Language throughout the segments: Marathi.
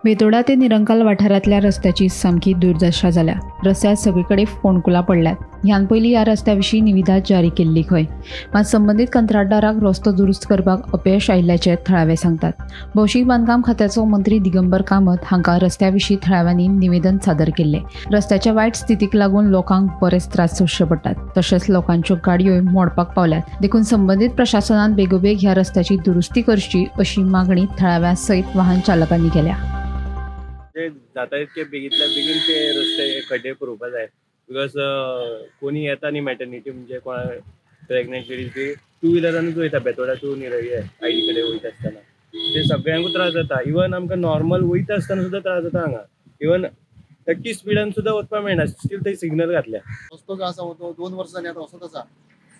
बेतोडा ते निरंकाल वाठारांतल्या रस्त्याची सामकी दुर्दशा जाल्या। रस्त्यार सगळीकडे फोंडकुलां पडल्यात। ह्यान पयलीं ह्या रस्त्या विशीं निविदा जारी केल्ली खंय, मात संबंदीत कंत्राटदाराक रस्तो दुरुस्त करपाक अपयश आयिल्ल्याचें थळावे सांगतात। भौशीक बांदकाम खात्याचो मंत्री दिगंबर कामत हांकां रस्त्या विशीं थळाव्यांनी निवेदन सादर केल्लें। रस्त्याच्या वायट स्थितीक लागून लोकांक बरेच त्रास सोंसचे पडटात, तशेंच लोकांच्यो गाडयोय मोडपाक पावल्यात। देखून संबंदीत प्रशासनान बेगोबेग ह्या रस्त्याची दुरुस्ती करची अशी मागणी थळाव्यां सयत वाहन चालकांनी केल्या। जाता तितके बेगींतल्या बेगीन ते रस्ते खड्डे पुरोवपा जाय। बिकॉज कोणी येता न्ही मॅटर्निटी म्हणजे कोणा प्रेग्नंट लेडीज ती टू व्हिलरानूच वयता बेतोडा टू आयडी कडेन वयता आसतना ते सगळ्यांकूच त्रास जाता। इवन आमकां नॉर्मल वयता आसतना सुद्दां त्रास जाता हांगा। इवन 30 स्पिडान सुद्दां वचपाक मेळना, स्टील थंय सिग्नल घातल्या। रस्तो जो आसा तो 2 वर्सां जाली आतां असोच आसा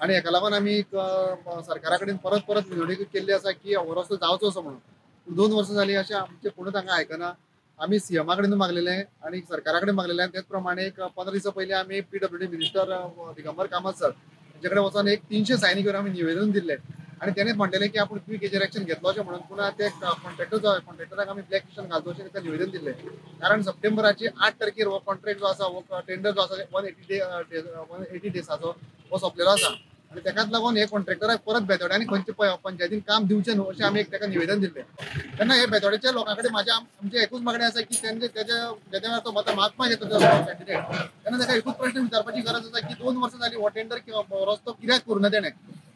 आनी हेका लागून आमी सरकारा कडेन परत परत विनवणी केल्ली आसा की हो रस्तो जावचो असो म्हणून। 2 वर्सां जालीं अशें आमचे कोणूच हांगा आयकना। आमी सीएमा कडेन मागलेलें आनी सरकारा कडेन मागलेलें। तेच प्रमाणे 15 दिसां पयलीं आमी PWD minister Digambar Kamat sir हांचे कडेन वचून 300 सायनी घेवन आमी निवेदन दिल्लें आनी तेणेच म्हणलेलें की आपूण क्विक हेचेर एक्शन घेतलो अशें म्हणून। पुन्हा ते कॉन्ट्रॅक्टराक आमी ब्लॅक लिस्टान घालचो अशें ताका निवेदन दिल्लें। कारण सप्टेंबराची 8 तारखेर हो कॉन्ट्रॅक्ट जो आसा हो टेंडर जो आसा 180 डेसाचो हो सोंपलेलो आसा आनी तेकाच लागून हे कॉन्ट्रॅक्टराक परत बेतोड्यांनी खंयचे पंचायतीन काम दिवचें न्हू अशें आमी ताका निवेदन दिल्लें। तेन्ना हे बेतोड्याच्या लोकां कडेन आमची एकूच मागणी आसा की जेन्ना तो महात्मा घेता कॅन्डिडेट तेन्ना ताका एकूच प्रश्न विचारपाची गरज आसा की 2 वर्सां जालीं हो टेंडर रस्तो कित्याक करूना तेणें।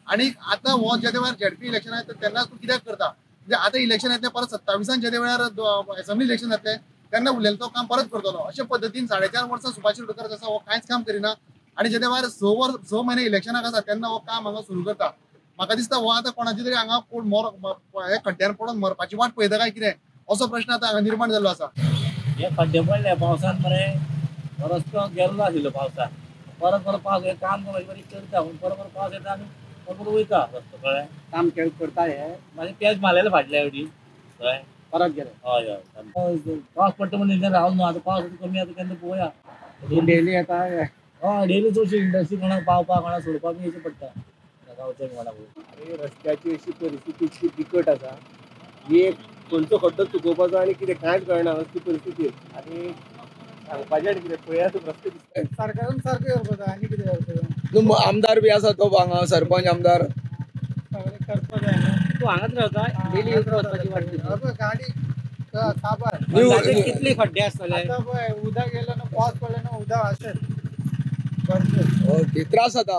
आनी आतां हो जे वेळार ZP इलेक्शन येता तेन्ना तूं कित्याक करता? म्हणजे आतां इलेक्शन येतलें परत 27 जे वेळार असेंब्ली इलेक्शन जातलें तेन्ना उरलेलो तो काम परत करतलो। अशे पद्दतीन 4.5 वर्सां सुभाष शिरोडकर जो आसा हो कांयच काम करिना आनी जे वेळार 6 म्हयने इलेक्शनाक आसा तेन्ना हो काम हांगा सुरू करता। म्हाका दिसता हो आतां कोणाची तरी हांगा कोण हे खड्ड्यार पडून मरपाची वाट पळयता काय कितें असो प्रश्न आतां हांगा निर्माण जाल्लो आसा। हे खड्डे पडले पावसान मरे, रस्तो गेल्लो आशिल्लो पावसान। परत पावस हे काम बारीक करता परत पावस येता आनी परत वयता रस्तो कळ्ळें। काम करता हे मागीर तेच मारलेले फाटल्या एवढी कळ्ळें परत गेले। हय हय पावस पडटा म्हणून रावलो न्हू। आतां पावस कमी जाता तेन्ना पळोवया। डेली येता हय डेली चडशी इंडस्ट्री कोणाक पावपाक कोणाक सोडपाक बी येवचें पडटा गांवच्या कोणाक। आनी रस्त्याची अशी परिस्थिती इतकी बिकट आसा की एक खंयचो खड्डो चुकोवपाचो आनी कितें कांयच कळना असली परिस्थिती। आनी सांगपाचें कितें पळयात रस्ते दिसता सरकारान सारकें करपाक आनी कितें करपाक आमदार बी आसा तो हांगा सरपंच आमदार करपाक जाय न्हू। तूं हांगाच रावता डेली येवचें वचपाची वाट गाडी साबार कितले खड्डे आसतले आतां पळय उदक येयलें न्हू पावस पडलें न्हू उदक अशेंच ओके त्रास जाता।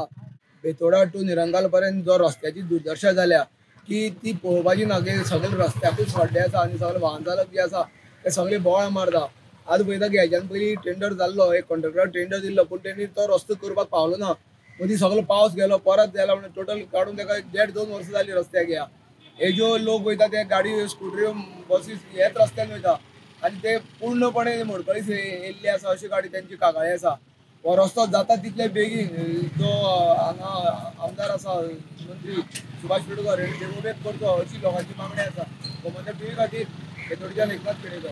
बेतोडा टू निरंकाल पर्यंत जो रस्त्याची दुर्दशा जाल्या की ती पळोवपाची ना की सगळे रस्त्याकूच खड्डे आसा आनी सगळे वाहन चालक बी आसा ते सगळे बोवाळ मारता। आज पळयता की हेच्यान पयलीं टेंडर जाल्लो एक कॉन्ट्रॅक्टर टेंडर दिल्लो पूण तेणी तो रस्तो करपाक पावलो ना। मदीं सगळो पावस गेलो परत गेलो म्हणून टोटल काडून ताका 1.5-2 वर्सां जालीं रस्त्याक ह्या। हे ज्यो लोक वयता ते गाडी स्कुटऱ्यो बसीस हेच रस्त्यान वयता आनी ते पूर्णपणे मोडकळीस येयल्ले आसा अशी गाडी त्यांची कागाळी आसा। हो रस्तो जाता तितले बेगीन जो हांगा आमदार आसा मंत्री सुभाष शिरोडकर हेणी बेगोबेग करचो अशी लोकांची मागणी आसा। गोमंतक टीव्ही खातीर बेतोडच्यान एकनाथ केळेकर।